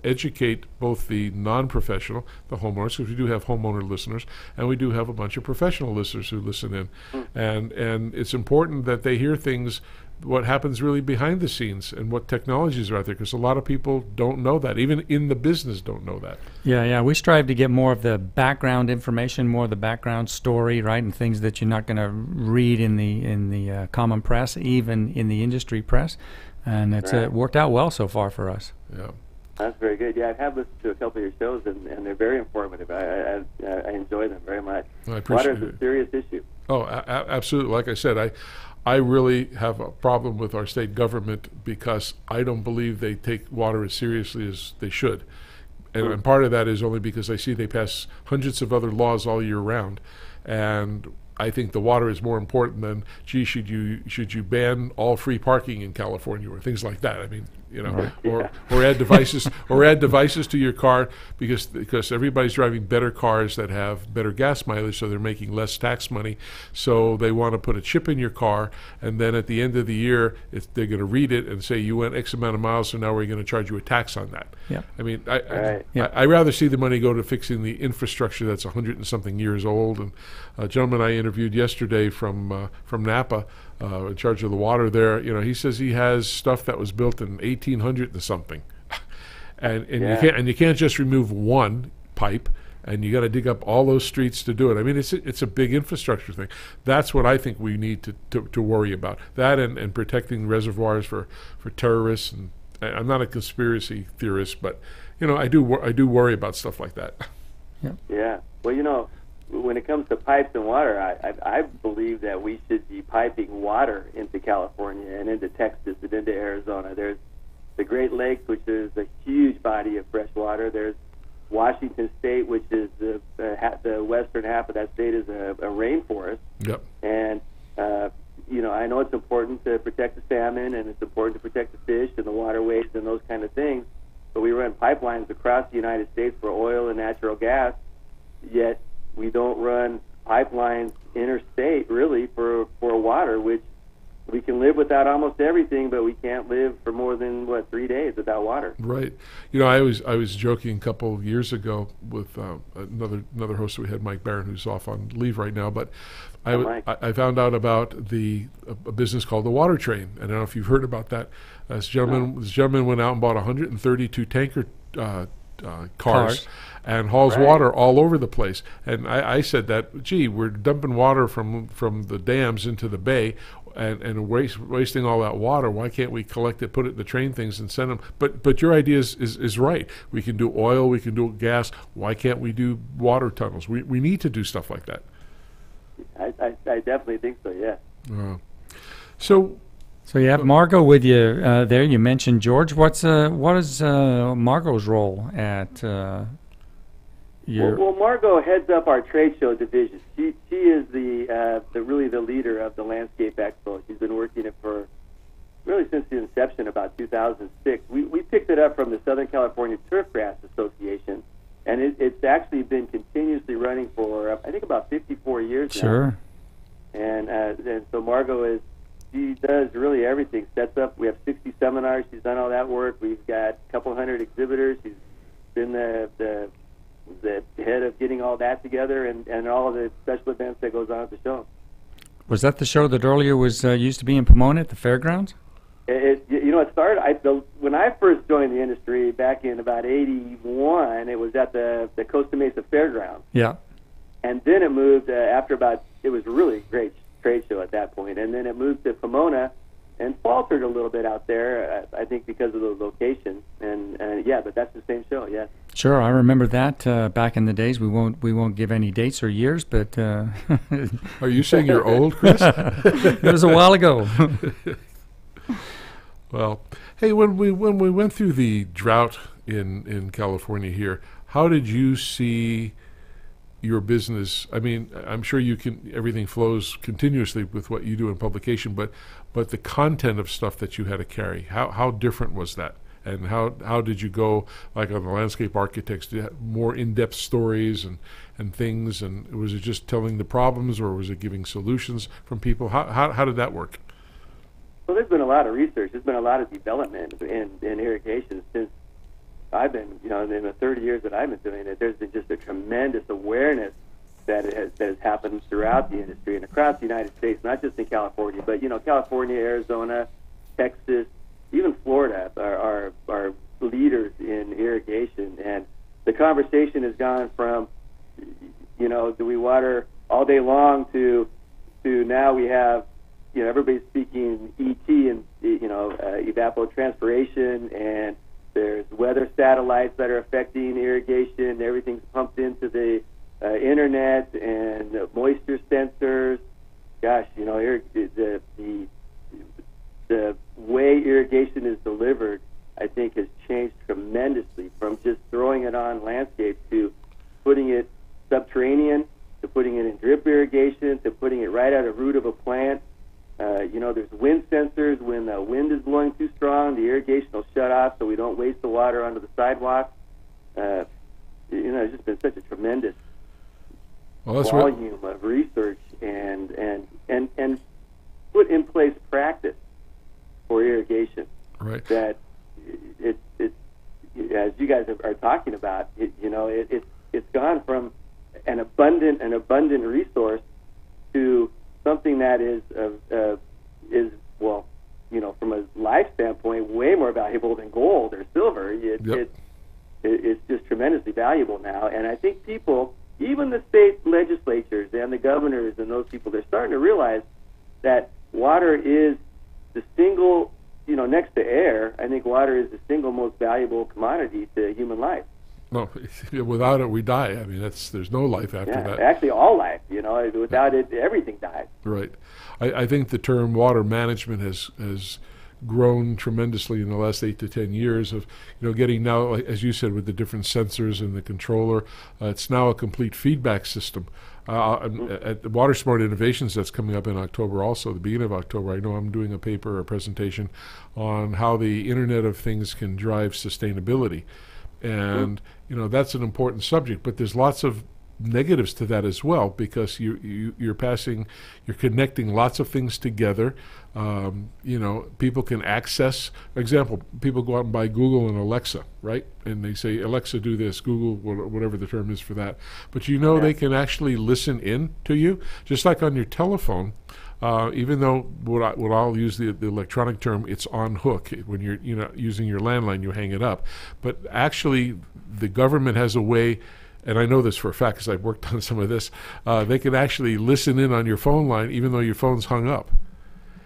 educate both the non-professional, the homeowners, because we do have homeowner listeners, and we do have a bunch of professional listeners who listen in. And it's important that they hear things, what happens really behind the scenes and what technologies are out there, because a lot of people don't know that, even in the business don't know that. Yeah, we strive to get more of the background information, more of the background story, right, and things that you're not going to read in the common press, even in the industry press, and it's worked out well so far for us. Yeah. That's very good. Yeah, I have listened to a couple of your shows, and they're very informative. I enjoy them very much. I appreciate Water is a serious issue. Oh, absolutely. Like I said, I really have a problem with our state government because I don't believe they take water as seriously as they should. And part of that is only because I see they pass hundreds of other laws all year round. And I think the water is more important than, gee, should you ban all free parking in California or things like that. I mean, or add devices to your car because everybody's driving better cars that have better gas mileage, so they're making less tax money. So they want to put a chip in your car, and then at the end of the year, they're going to read it and say you went X amount of miles, so now we're going to charge you a tax on that. Yeah. I mean, I'd rather see the money go to fixing the infrastructure that's 100 and something years old. And a gentleman I interviewed yesterday from Napa, in charge of the water there, he says he has stuff that was built in 1800 and something, and you can't just remove one pipe, and you got to dig up all those streets to do it. I mean, it's a big infrastructure thing. That's what I think we need to worry about. That and protecting reservoirs for terrorists. And I'm not a conspiracy theorist, but I do worry about stuff like that. Yeah. Well, when it comes to pipes and water, I believe that we should be piping water into California and into Texas and into Arizona. There's the Great Lakes, which is a huge body of fresh water. There's Washington State, which is the western half of that state is a rainforest. Yep. And I know it's important to protect the salmon, and it's important to protect the fish and the waterways and those kind of things. But we run pipelines across the United States for oil and natural gas, yet we don't run pipelines interstate really for water, which we can live without almost everything, but we can't live for more than 3 days without water. Right. I was joking a couple of years ago with another host we had, Mike Barron, who's off on leave right now, but I found out about a business called the Water Train. And I don't know if you've heard about that. This gentleman went out and bought 132 tanker cars and hauls water all over the place. And I said that, gee, we're dumping water from the dams into the bay and wasting all that water. Why can't we collect it, put it in the train things, and send them? But your idea is right. We can do oil, we can do gas. Why can't we do water tunnels? We need to do stuff like that. I definitely think so, yeah. So you have Margot with you there. You mentioned George. What is Margot's role at your? Well, Margot heads up our trade show division. She is the really the leader of the Landscape Expo. She's been working it for really since the inception, about 2006. We picked it up from the Southern California Turfgrass Association, and it's actually been continuously running for I think about 54 years now. Sure. And so Margot she does really everything. Sets up. We have 60 seminars. She's done all that work. We've got a couple hundred exhibitors. She's been the head of getting all that together and all of the special events that goes on at the show. Was that the show that earlier was used to be in Pomona at the fairgrounds? It started. When I first joined the industry back in about '81, it was at the Costa Mesa Fairgrounds. Yeah. And then it moved after it was a really great trade show at that point, and then it moved to Pomona and faltered a little bit out there, I think because of the location. And but that's the same show, yeah. Sure, I remember that back in the days. We won't give any dates or years, but are you saying you're old, Chris? It was a while ago. Well, hey, when we went through the drought in California here, how did you see your business? I mean, I'm sure everything flows continuously with what you do in publication, but the content of stuff that you had to carry, how different was that? And how did you go, like on the landscape architects, do you have more in-depth stories and things, and was it just telling the problems, or was it giving solutions from people? How did that work? Well, there's been a lot of research. There's been a lot of development in irrigation since I've been, in the 30 years that I've been doing it. There's been just a tremendous awareness that has happened throughout the industry and across the United States, not just in California, but California, Arizona, Texas, even Florida are leaders in irrigation. And the conversation has gone from, do we water all day long to now we have, everybody's speaking ET and, evapotranspiration, and there's weather satellites that are affecting irrigation. Everything's pumped into the internet and moisture sensors. Gosh, the way irrigation is delivered, I think, has changed tremendously from just throwing it on landscape to putting it subterranean, to putting it in drip irrigation, to putting it right at a root of a plant. There's wind sensors. When the wind is blowing too strong, the irrigation will shut off so we don't waste the water onto the sidewalk. It's just been such a tremendous volume of research and put in place practice for irrigation. Right. That it as you guys are talking about, it's gone from an abundant resource to something that is from a life standpoint, way more valuable than gold or silver. It's just tremendously valuable now, and I think people, even the state legislatures and the governors and those people, they're starting to realize that water is the single, next to air, I think water is the single most valuable commodity to human life. No, without it, we die. I mean, there's no life after that. Actually, all life. Without it, everything dies. Right. I think the term water management has grown tremendously in the last 8 to 10 years of, getting now, as you said, with the different sensors and the controller, it's now a complete feedback system. At the Water Smart Innovations that's coming up in October also, the beginning of October, I know I'm doing a paper or presentation on how the Internet of Things can drive sustainability. And, that's an important subject, but there's lots of negatives to that as well, because you're connecting lots of things together. People can access, for example, people go out and buy Google and Alexa, right? And they say, Alexa, do this, Google, whatever the term is for that. But they can actually listen in to you, just like on your telephone. Even though what I'll use the electronic term, it's on hook. When you're using your landline, you hang it up. But actually, the government has a way, and I know this for a fact because I've worked on some of this. They can actually listen in on your phone line, even though your phone's hung up.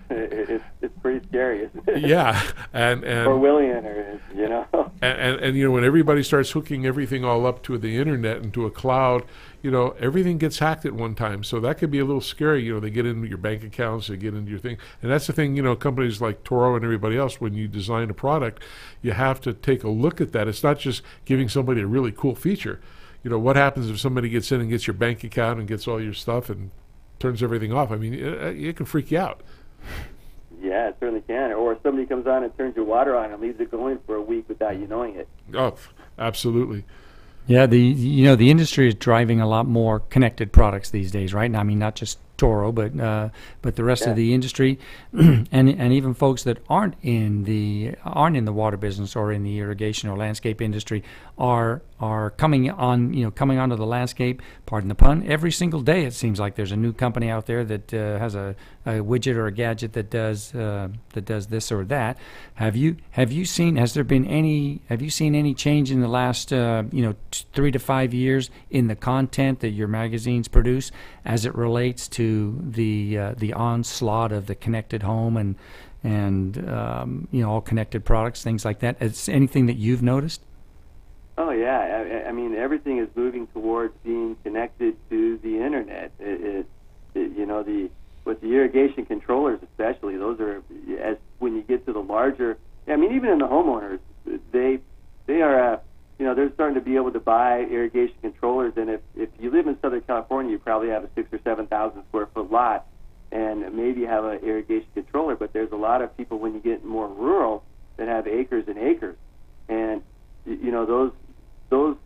It's pretty scary, isn't it? Yeah, and Orwellian, and when everybody starts hooking everything all up to the internet and to a cloud, everything gets hacked at one time. So that could be a little scary. They get into your bank accounts, they get into your thing, and that's the thing. Companies like Toro and everybody else, when you design a product, you have to take a look at that. It's not just giving somebody a really cool feature. What happens if somebody gets in and gets your bank account and gets all your stuff and turns everything off? I mean, it can freak you out. Yeah, it certainly can. Or if somebody comes on and turns your water on and leaves it going for a week without you knowing it. Oh, absolutely. Yeah, the industry is driving a lot more connected products these days, right? I mean, not just Toro, but the rest of the industry, and even folks that aren't in the water business or in the irrigation or landscape industry are coming onto the landscape. Pardon the pun. Every single day, it seems like there's a new company out there that has a widget or a gadget that does this or that. Have you seen any change in the last 3 to 5 years in the content that your magazines produce as it relates to the onslaught of the connected home and all connected products, things like that? Is anything that you've noticed? Oh yeah, I mean everything is moving towards being connected to the internet. With the irrigation controllers especially, those are when you get larger. I mean, even in the homeowners, they are they're starting to be able to buy irrigation controllers. And if you live in Southern California, you probably have a 6,000 or 7,000 square foot lot, and maybe have an irrigation controller. But there's a lot of people when you get more rural that have acres and acres, and those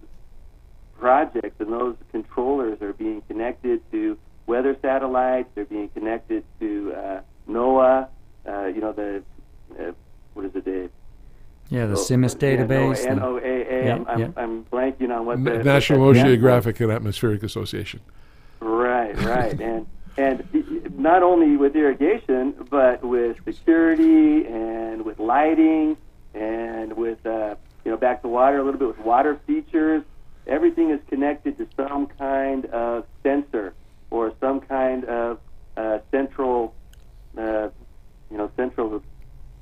projects and those controllers are being connected to weather satellites. They're being connected to NOAA. What is it? The CIMMYS database. NOAA. I'm blanking on what the National Oceanographic and Atmospheric Association. Right, and not only with irrigation, but with security and with lighting and with back to water a little bit with water features. Everything is connected to some kind of sensor or some kind of central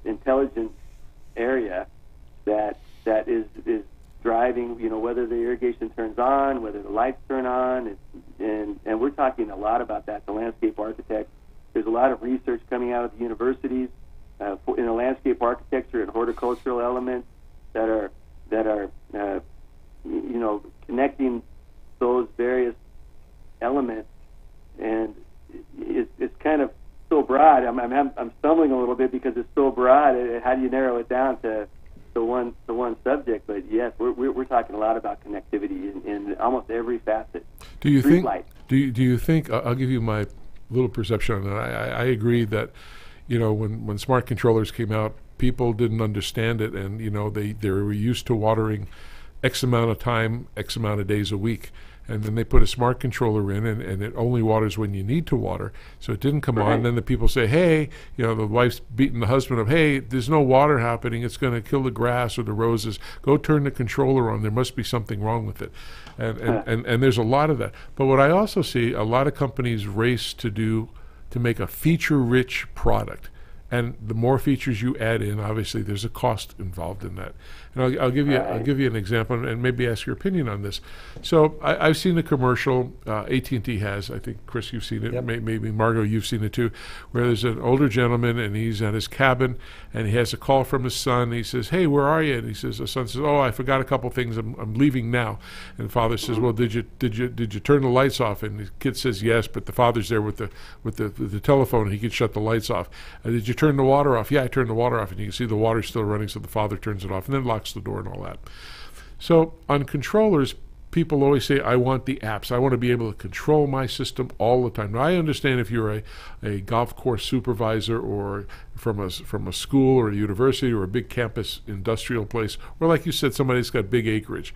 intelligence area that is driving, whether the irrigation turns on, whether the lights turn on, and we're talking a lot about that. The landscape architects. There's a lot of research coming out of the universities in the landscape architecture and horticultural elements that are connecting those various elements, and it's kind of so broad. I'm stumbling a little bit because it's so broad. How do you narrow it down to one subject? But yes, we're talking a lot about connectivity in almost every facet. Do you think? I'll give you my little perception on that. I agree that when smart controllers came out, people didn't understand it, and they were used to watering X amount of time, X amount of days a week. And then they put a smart controller in, and it only waters when you need to water. So it didn't come on. And then the people say, hey, the wife's beating the husband up, hey, there's no water happening. It's going to kill the grass or the roses. Go turn the controller on. There must be something wrong with it. And there's a lot of that. But what I also see, a lot of companies race to make a feature-rich product. And the more features you add in, obviously, there's a cost involved in that. And I'll give you an example, and maybe ask your opinion on this. So I've seen a commercial. AT&T has. I think Chris, you've seen it. Yep. Maybe Margot, you've seen it too. Where there's an older gentleman, and he's at his cabin, and he has a call from his son. He says, "Hey, where are you?" And the son says, "Oh, I forgot a couple things. I'm leaving now." And the father says, "Well, did you turn the lights off?" And the kid says, "Yes," but the father's there with the telephone, and he can shut the lights off. Did you turn the water off? Yeah, I turned the water off, and you can see the water's still running, so the father turns it off and then locks the door and all that. So on controllers, people always say, I want the apps. I want to be able to control my system all the time. Now, I understand if you're a golf course supervisor or from a school or a university or a big campus industrial place, or like you said, somebody's got big acreage.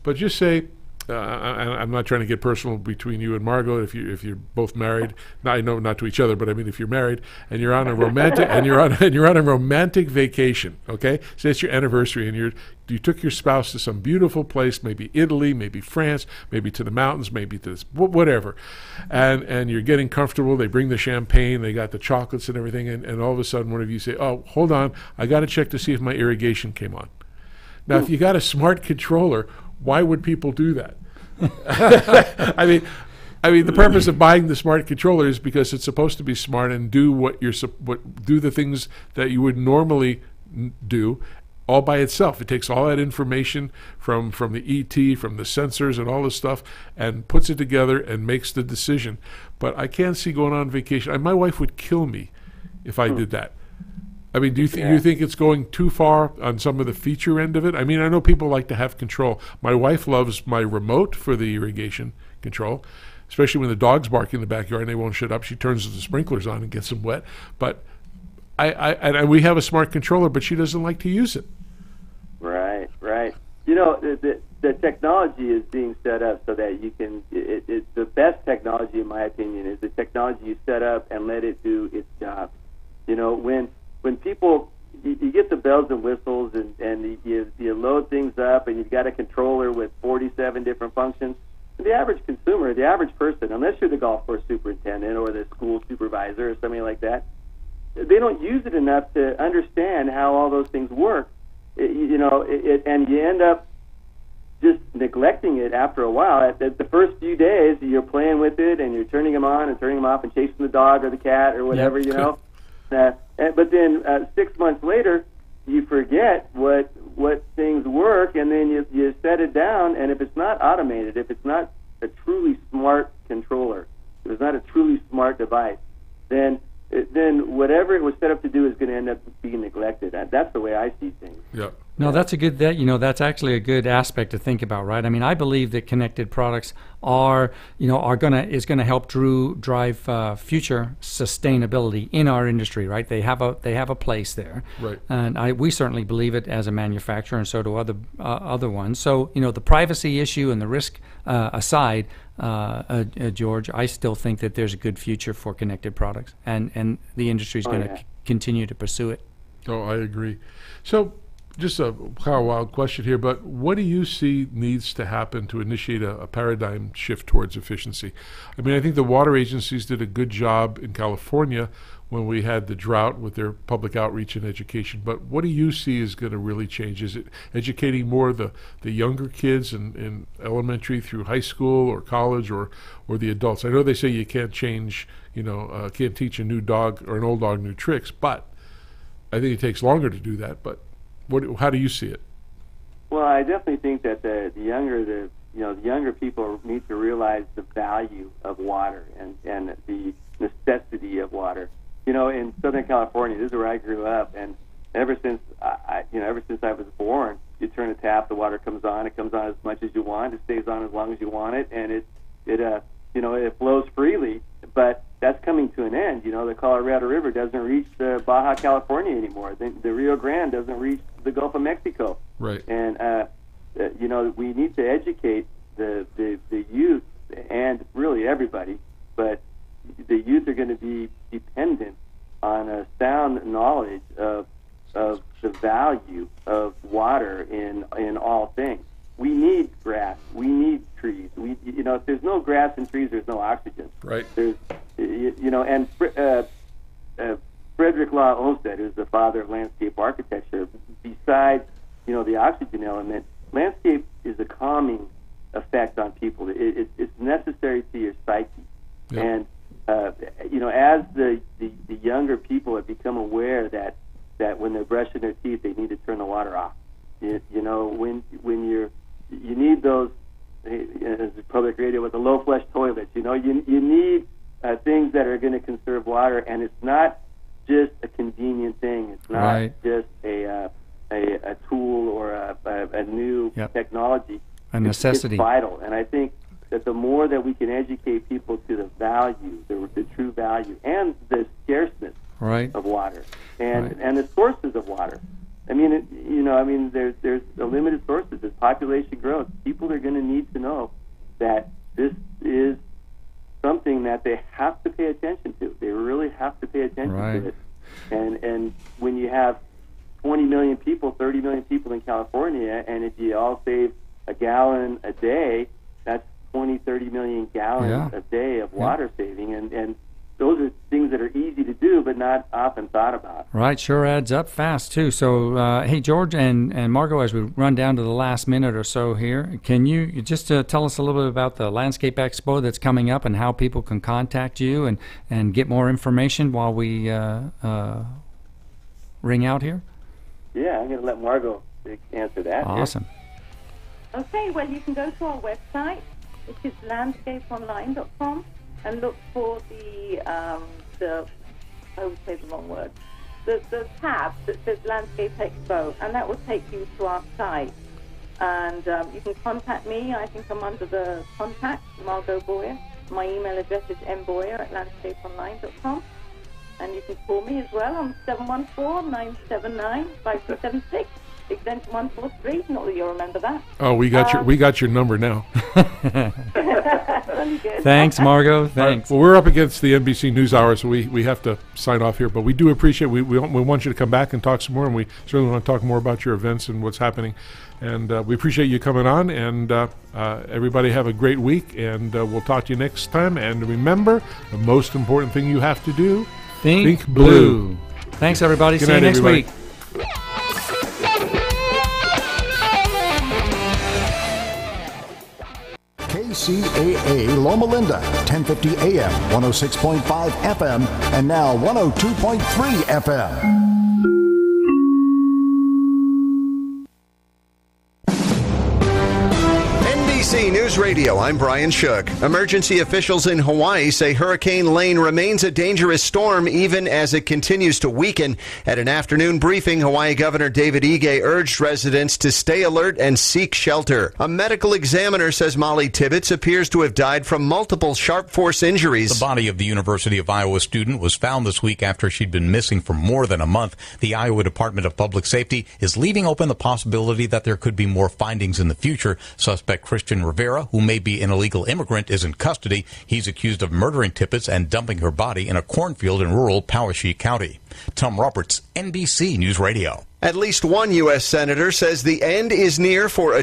But just say, I'm not trying to get personal between you and Margot. If you're both married, I know not to each other, but I mean if you're married and you're on a romantic and you're on a romantic vacation, okay? So it's your anniversary, and you took your spouse to some beautiful place, maybe Italy, maybe France, maybe to the mountains, maybe to whatever, and you're getting comfortable. They bring the champagne, they got the chocolates and everything, and all of a sudden one of you say, "Oh, hold on, I got to check to see if my irrigation came on." Now, if you got a smart controller, why would people do that? I mean, the purpose of buying the smart controller is because it's supposed to be smart and do do the things that you would normally do, all by itself. It takes all that information from the ET, from the sensors and all this stuff, and puts it together and makes the decision. But I can't see going on vacation. My wife would kill me if I did that. I mean, do you think it's going too far on some of the feature end of it? I mean, I know people like to have control. My wife loves my remote for the irrigation control, especially when the dog's barking in the backyard and they won't shut up. She turns the sprinklers on and gets them wet. But and we have a smart controller, but she doesn't like to use it. Right. The technology is being set up so that you can. The best technology, in my opinion, is the technology you set up and let it do its job. When people, you get the bells and whistles and you load things up and you've got a controller with 47 different functions, the average consumer, the average person, unless you're the golf course superintendent or the school supervisor or something like that, they don't use it enough to understand how all those things work. And you end up just neglecting it after a while. At the first few days, you're playing with it and you're turning them on and turning them off and chasing the dog or the cat or whatever, But then 6 months later, you forget what things work, and then you set it down, and if it's not automated, if it's not a truly smart controller, if it's not a truly smart device, then whatever it was set up to do is going to end up being neglected. That's the way I see things. Yeah. No, that's a good. That's actually a good aspect to think about, right? I mean, I believe that connected products is gonna help drive future sustainability in our industry, right? They have a place there, right? And we certainly believe it as a manufacturer, and so do other ones. So the privacy issue and the risk aside, George, I still think that there's a good future for connected products, and the industry is going to continue to pursue it. Oh, I agree. So, just a kind of wild question here, but what do you see needs to happen to initiate a paradigm shift towards efficiency? I mean, I think the water agencies did a good job in California when we had the drought with their public outreach and education, but what do you see is going to really change? Is it educating more the younger kids in elementary through high school or college, or the adults? I know they say you can't change, can't teach a new dog or an old dog new tricks, but I think it takes longer to do that. But how do you see it? Well, I definitely think that the younger people need to realize the value of water and the necessity of water. In Southern California, this is where I grew up, and ever since I was born, you turn a tap, the water comes on. It comes on as much as you want. It stays on as long as you want it, and it flows freely. But that's coming to an end. The Colorado River doesn't reach Baja California anymore. The Rio Grande doesn't reach the Gulf of Mexico. Right. And we need to educate the youth and really everybody, but the youth are going to be dependent on a sound knowledge of the value of water in all things. We need grass. We need trees. If there's no grass and trees, there's no oxygen. Right. There's, and Frederick Law Olmsted, who's the father of landscape architecture, besides, the oxygen element, landscape is a calming effect on people. It's necessary to your psyche. Yeah. And, as the younger people have become aware that when they're brushing their teeth, they need to turn the water off. When you need those, as public radio with the low flush toilets, you need things that are going to conserve water, and it's not just a convenient thing. It's not just a tool or a new technology. A necessity. It's vital, and I think that the more that we can educate people to the value, the true value, and the scarceness of water, and the sources of water. There's a limited sources. As population grows, people are going to need to know that this is something that they have to pay attention to. They really have to pay attention to it. And when you have 20 million people, 30 million people in California, and if you all save a gallon a day, that's 20, 30 million gallons a day of water saving. And those are things that are easy to do, but not often thought about. Right, sure adds up fast, too. So, hey, George and Margot, as we run down to the last minute or so here, can you just tell us a little bit about the Landscape Expo that's coming up and how people can contact you and get more information while we ring out here? Yeah, I'm going to let Margot answer that. Awesome. Okay, well, you can go to our website, which is landscapeonline.com, and look for the I would say the wrong word, the tab that says Landscape Expo, and that will take you to our site. And you can contact me. I think I'm under the contact, Margot Boyer. My email address is mboyer@landscapeonline.com. And you can call me as well on 714-979-5376. Extension 143. Not that you'll remember that. Oh, we got your number now. Thanks, Margot. Thanks. Well, we're up against the NBC News Hour, so we have to sign off here. But we do appreciate. We want you to come back and talk some more, and we certainly want to talk more about your events and what's happening. And we appreciate you coming on. And everybody have a great week. And we'll talk to you next time. And remember, the most important thing you have to do: think blue. Thanks, everybody. Good See night, you next everybody. week. KCAA Loma Linda, 1050 AM, 106.5 FM, and now 102.3 FM. KCAA News Radio, I'm Brian Shook. Emergency officials in Hawaii say Hurricane Lane remains a dangerous storm even as it continues to weaken. At an afternoon briefing, Hawaii Governor David Ige urged residents to stay alert and seek shelter. A medical examiner says Molly Tibbetts appears to have died from multiple sharp force injuries. The body of the University of Iowa student was found this week after she'd been missing for more than a month. The Iowa Department of Public Safety is leaving open the possibility that there could be more findings in the future. Suspect Christian Rivera, who may be an illegal immigrant, is in custody. He's accused of murdering Tippett and dumping her body in a cornfield in rural Powashik County. Tom Roberts, NBC News Radio. At least one U.S. senator says the end is near for